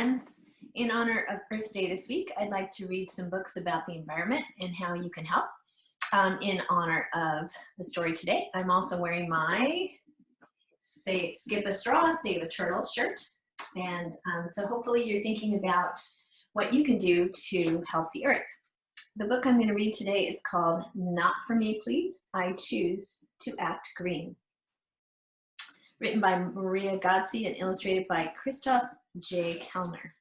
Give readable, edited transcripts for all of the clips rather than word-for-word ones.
friends. In honor of Earth Day this week, I'd like to read some books about the environment and how you can help. In honor of the story today, I'm also wearing my Skip a Straw, Save a Turtle shirt. And so hopefully you're thinking about what you can do to help the Earth. The book I'm going to read today is called Not For Me, Please, I Choose to Act Green. Written by Maria Godsey and illustrated by Christoph J. Kellner.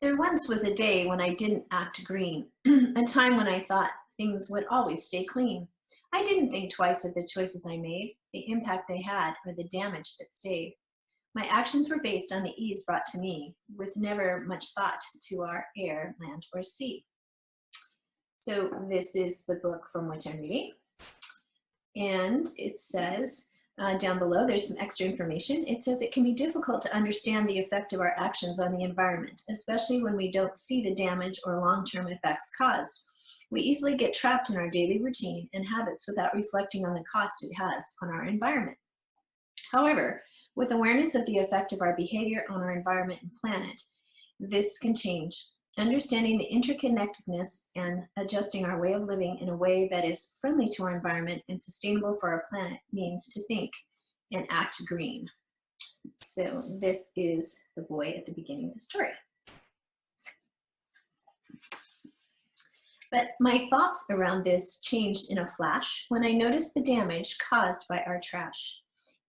There once was a day when I didn't act green, a time when I thought things would always stay clean. I didn't think twice of the choices I made, the impact they had, or the damage that stayed. My actions were based on the ease brought to me, with never much thought to our air, land, or sea. So this is the book from which I'm reading. And it says, down below, there's some extra information. It says it can be difficult to understand the effect of our actions on the environment, especially when we don't see the damage or long-term effects caused. We easily get trapped in our daily routine and habits without reflecting on the cost it has on our environment. However, with awareness of the effect of our behavior on our environment and planet, this can change. Understanding the interconnectedness and adjusting our way of living in a way that is friendly to our environment and sustainable for our planet means to think and act green. So this is the boy at the beginning of the story. But my thoughts around this changed in a flash when I noticed the damage caused by our trash.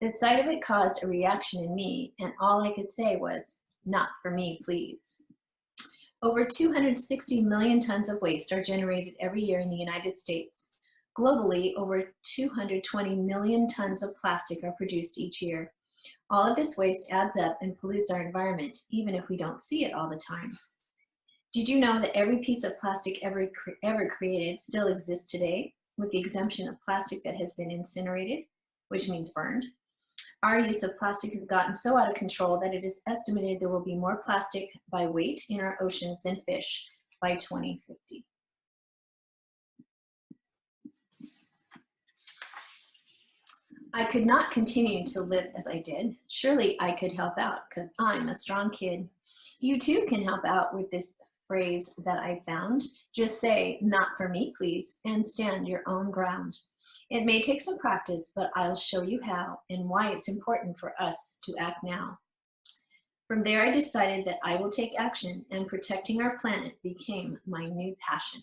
The sight of it caused a reaction in me, and all I could say was, "Not for me, please." Over 260 million tons of waste are generated every year in the United States. Globally, over 220 million tons of plastic are produced each year. All of this waste adds up and pollutes our environment, even if we don't see it all the time. Did you know that every piece of plastic ever created still exists today, with the exemption of plastic that has been incinerated, which means burned? Our use of plastic has gotten so out of control that it is estimated there will be more plastic by weight in our oceans than fish by 2050. I could not continue to live as I did. Surely I could help out because I'm a strong kid. You too can help out with this phrase that I found. Just say, "Not for me, please," and stand your own ground. It may take some practice, but I'll show you how and why it's important for us to act now. From there, I decided that I will take action, and protecting our planet became my new passion.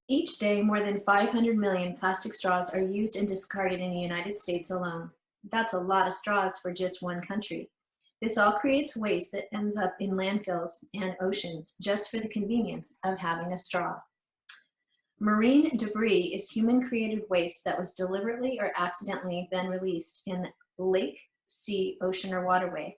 Each day, more than 500 million plastic straws are used and discarded in the United States alone. That's a lot of straws for just one country. This all creates waste that ends up in landfills and oceans just for the convenience of having a straw. Marine debris is human-created waste that was deliberately or accidentally then released in lake, sea, ocean, or waterway.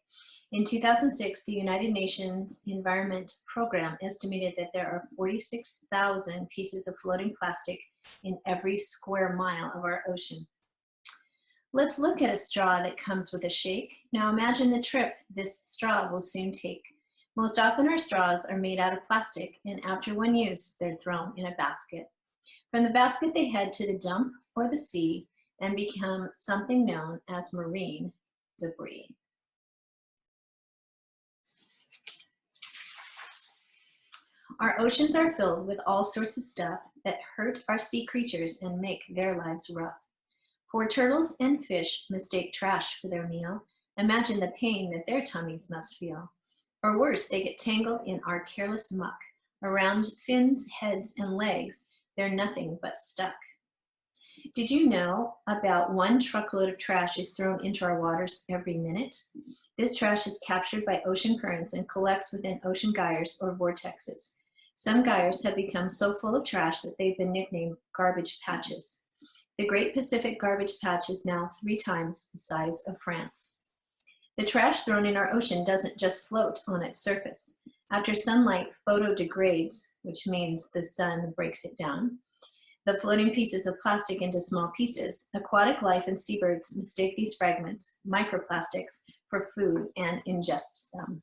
In 2006, the United Nations Environment Program estimated that there are 46,000 pieces of floating plastic in every square mile of our ocean. Let's look at a straw that comes with a shake. Now imagine the trip this straw will soon take. Most often our straws are made out of plastic, and after one use, they're thrown in a basket. From the basket, they head to the dump or the sea and become something known as marine debris. Our oceans are filled with all sorts of stuff that hurt our sea creatures and make their lives rough. Poor turtles and fish mistake trash for their meal. Imagine the pain that their tummies must feel. Or worse, they get tangled in our careless muck. Around fins, heads, and legs, they're nothing but stuck. Did you know about 1 truckload of trash is thrown into our waters every minute? This trash is captured by ocean currents and collects within ocean gyres or vortexes. Some gyres have become so full of trash that they've been nicknamed garbage patches. The Great Pacific Garbage Patch is now 3 times the size of France. The trash thrown in our ocean doesn't just float on its surface. After sunlight photodegrades, which means the sun breaks it down, the floating pieces of plastic into small pieces, aquatic life and seabirds mistake these fragments, microplastics, for food and ingest them.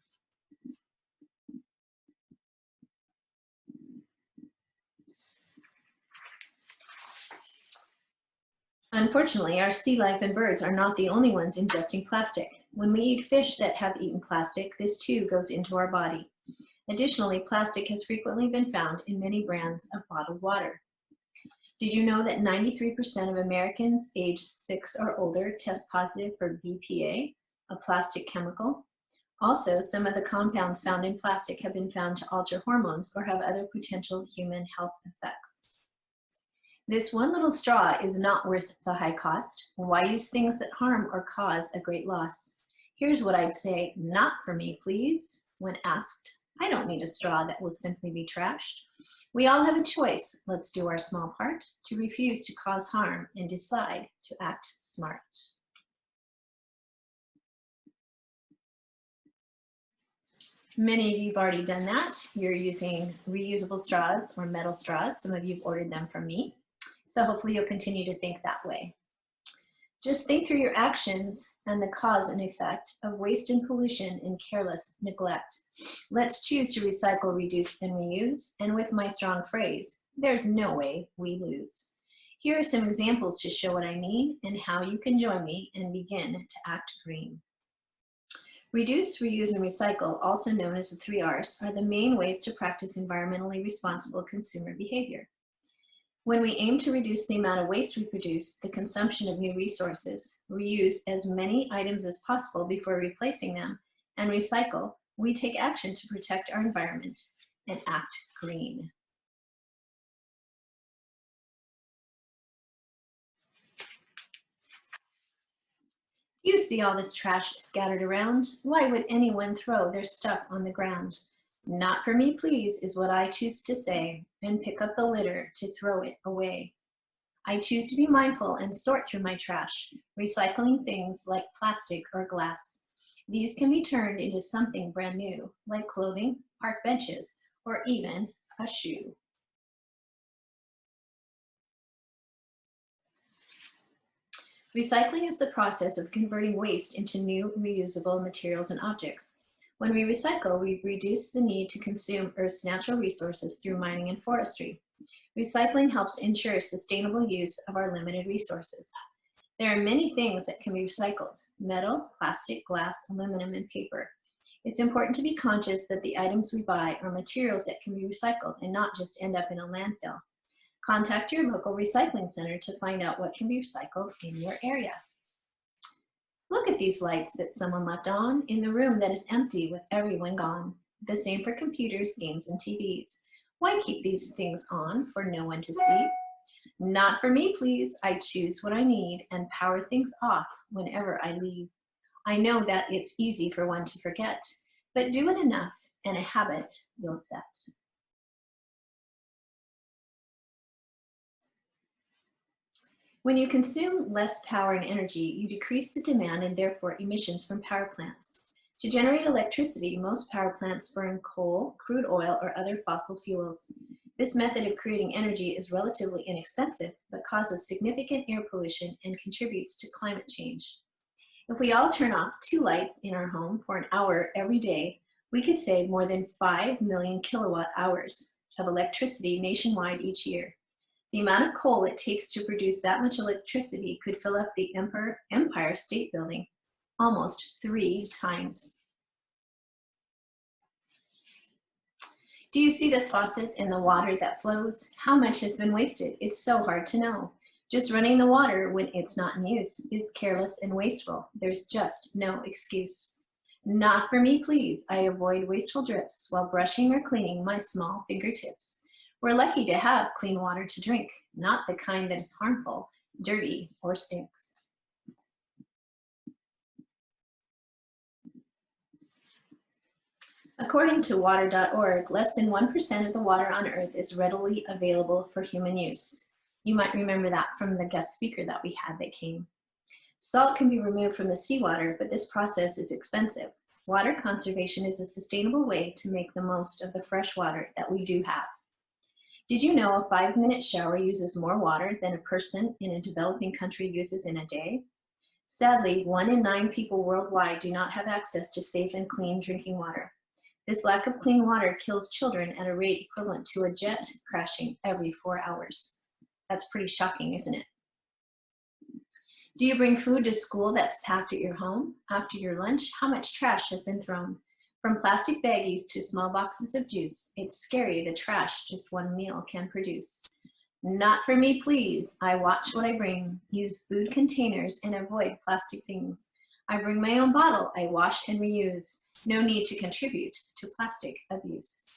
Unfortunately, our sea life and birds are not the only ones ingesting plastic. When we eat fish that have eaten plastic, this too goes into our body. Additionally, plastic has frequently been found in many brands of bottled water. Did you know that 93% of Americans aged 6 or older test positive for BPA, a plastic chemical? Also, some of the compounds found in plastic have been found to alter hormones or have other potential human health effects. This one little straw is not worth the high cost. Why use things that harm or cause a great loss? Here's what I'd say: not for me, please. When asked, I don't need a straw that will simply be trashed. We all have a choice. Let's do our small part to refuse to cause harm and decide to act smart. Many of you have already done that. You're using reusable straws or metal straws. Some of you have ordered them from me. So hopefully you'll continue to think that way. Just think through your actions and the cause and effect of waste and pollution and careless neglect. Let's choose to recycle, reduce, and reuse. And with my strong phrase, there's no way we lose. Here are some examples to show what I mean and how you can join me and begin to act green. Reduce, reuse, and recycle, also known as the 3 R's, are the main ways to practice environmentally responsible consumer behavior. When we aim to reduce the amount of waste we produce, the consumption of new resources, reuse as many items as possible before replacing them, and recycle, we take action to protect our environment and act green. You see all this trash scattered around. Why would anyone throw their stuff on the ground? Not for me, please, is what I choose to say, and pick up the litter to throw it away. I choose to be mindful and sort through my trash, recycling things like plastic or glass. These can be turned into something brand new, like clothing, park benches, or even a shoe. Recycling is the process of converting waste into new reusable materials and objects. When we recycle, we reduce the need to consume Earth's natural resources through mining and forestry. Recycling helps ensure sustainable use of our limited resources. There are many things that can be recycled: metal, plastic, glass, aluminum, and paper. It's important to be conscious that the items we buy are materials that can be recycled and not just end up in a landfill. Contact your local recycling center to find out what can be recycled in your area. Look at these lights that someone left on in the room that is empty with everyone gone. The same for computers, games, and TVs. Why keep these things on for no one to see? Not for me, please. I choose what I need and power things off whenever I leave. I know that it's easy for one to forget, but do it enough and a habit you'll set. When you consume less power and energy, you decrease the demand and therefore emissions from power plants. To generate electricity, most power plants burn coal, crude oil, or other fossil fuels. This method of creating energy is relatively inexpensive, but causes significant air pollution and contributes to climate change. If we all turn off 2 lights in our home for an hour every day, we could save more than 5 million kilowatt hours of electricity nationwide each year. The amount of coal it takes to produce that much electricity could fill up the Empire State Building almost 3 times. Do you see this faucet and the water that flows? How much has been wasted? It's so hard to know. Just running the water when it's not in use is careless and wasteful. There's just no excuse. Not for me, please. I avoid wasteful drips while brushing or cleaning my small fingertips. We're lucky to have clean water to drink, not the kind that is harmful, dirty, or stinks. According to water.org, less than 1% of the water on Earth is readily available for human use. You might remember that from the guest speaker that we had that came. Salt can be removed from the seawater, but this process is expensive. Water conservation is a sustainable way to make the most of the fresh water that we do have. Did you know a 5-minute shower uses more water than a person in a developing country uses in a day? Sadly, 1 in 9 people worldwide do not have access to safe and clean drinking water. This lack of clean water kills children at a rate equivalent to a jet crashing every 4 hours. That's pretty shocking, isn't it? Do you bring food to school that's packed at your home? After your lunch, how much trash has been thrown? From plastic baggies to small boxes of juice, it's scary the trash just one meal can produce. Not for me, please. I watch what I bring. Use food containers and avoid plastic things. I bring my own bottle. I wash and reuse. No need to contribute to plastic abuse.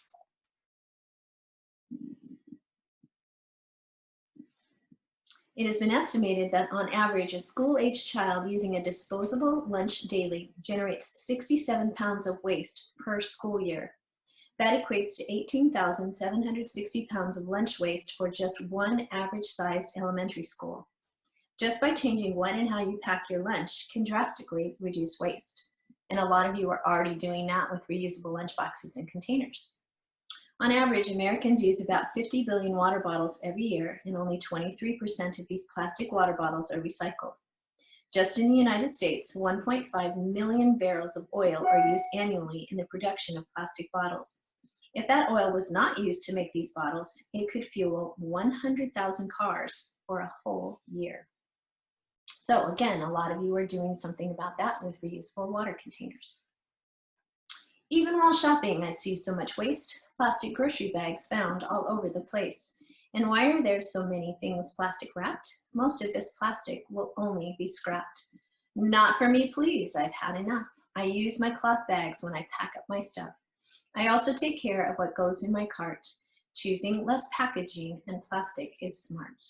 It has been estimated that on average, a school-aged child using a disposable lunch daily generates 67 pounds of waste per school year. That equates to 18,760 pounds of lunch waste for just one average-sized elementary school. Just by changing when and how you pack your lunch can drastically reduce waste. And a lot of you are already doing that with reusable lunch boxes and containers. On average, Americans use about 50 billion water bottles every year, and only 23% of these plastic water bottles are recycled. Just in the United States, 1.5 million barrels of oil are used annually in the production of plastic bottles. If that oil was not used to make these bottles, it could fuel 100,000 cars for a whole year. So again, a lot of you are doing something about that with reusable water containers. Even while shopping, I see so much waste. Plastic grocery bags found all over the place. And why are there so many things plastic wrapped? Most of this plastic will only be scrapped. Not for me, please. I've had enough. I use my cloth bags when I pack up my stuff. I also take care of what goes in my cart. Choosing less packaging and plastic is smart.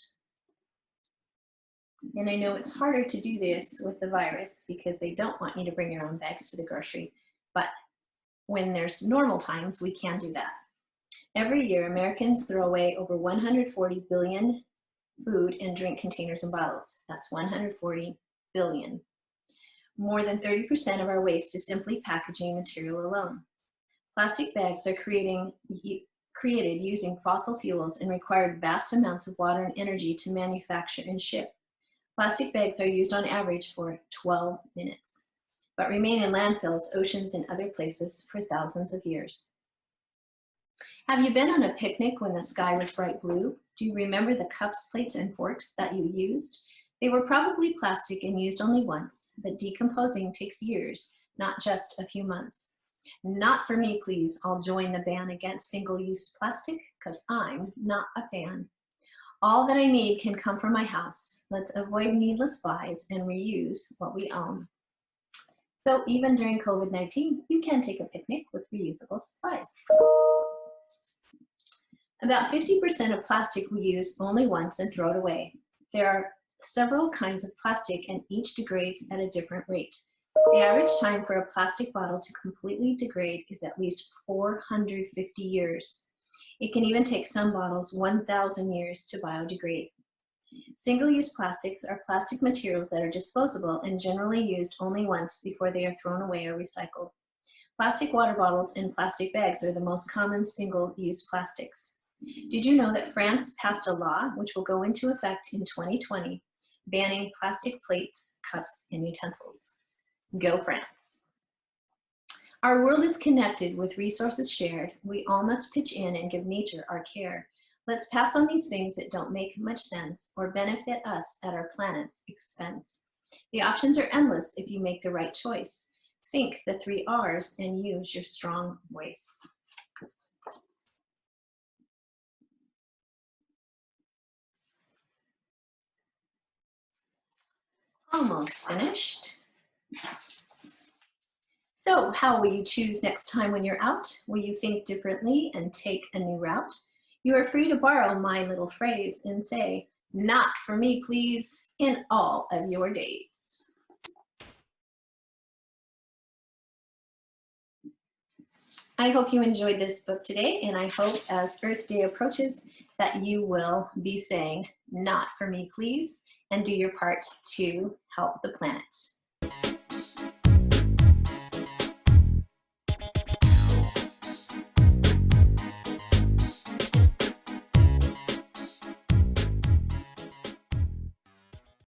And I know it's harder to do this with the virus because they don't want you to bring your own bags to the grocery, but when there's normal times, we can do that. Every year, Americans throw away over 140 billion food and drink containers and bottles. That's 140 billion. More than 30% of our waste is simply packaging material alone. Plastic bags are created using fossil fuels and required vast amounts of water and energy to manufacture and ship. Plastic bags are used on average for 12 minutes. But remain in landfills, oceans, and other places for thousands of years. Have you been on a picnic when the sky was bright blue? Do you remember the cups, plates, and forks that you used? They were probably plastic and used only once, but decomposing takes years, not just a few months. Not for me, please. I'll join the ban against single-use plastic because I'm not a fan. All that I need can come from my house. Let's avoid needless buys and reuse what we own. So even during COVID-19, you can take a picnic with reusable supplies. About 50% of plastic we use only once and throw it away. There are several kinds of plastic and each degrades at a different rate. The average time for a plastic bottle to completely degrade is at least 450 years. It can even take some bottles 1,000 years to biodegrade. Single-use plastics are plastic materials that are disposable and generally used only once before they are thrown away or recycled. Plastic water bottles and plastic bags are the most common single-use plastics. Did you know that France passed a law, which will go into effect in 2020, banning plastic plates, cups, and utensils? Go France! Our world is connected with resources shared. We all must pitch in and give nature our care. Let's pass on these things that don't make much sense or benefit us at our planet's expense. The options are endless if you make the right choice. Think the 3 R's and use your strong voice. Almost finished. So how will you choose next time when you're out? Will you think differently and take a new route? You are free to borrow my little phrase and say, "Not for me, please," in all of your days. I hope you enjoyed this book today, and I hope as Earth Day approaches that you will be saying, "Not for me, please," and do your part to help the planet.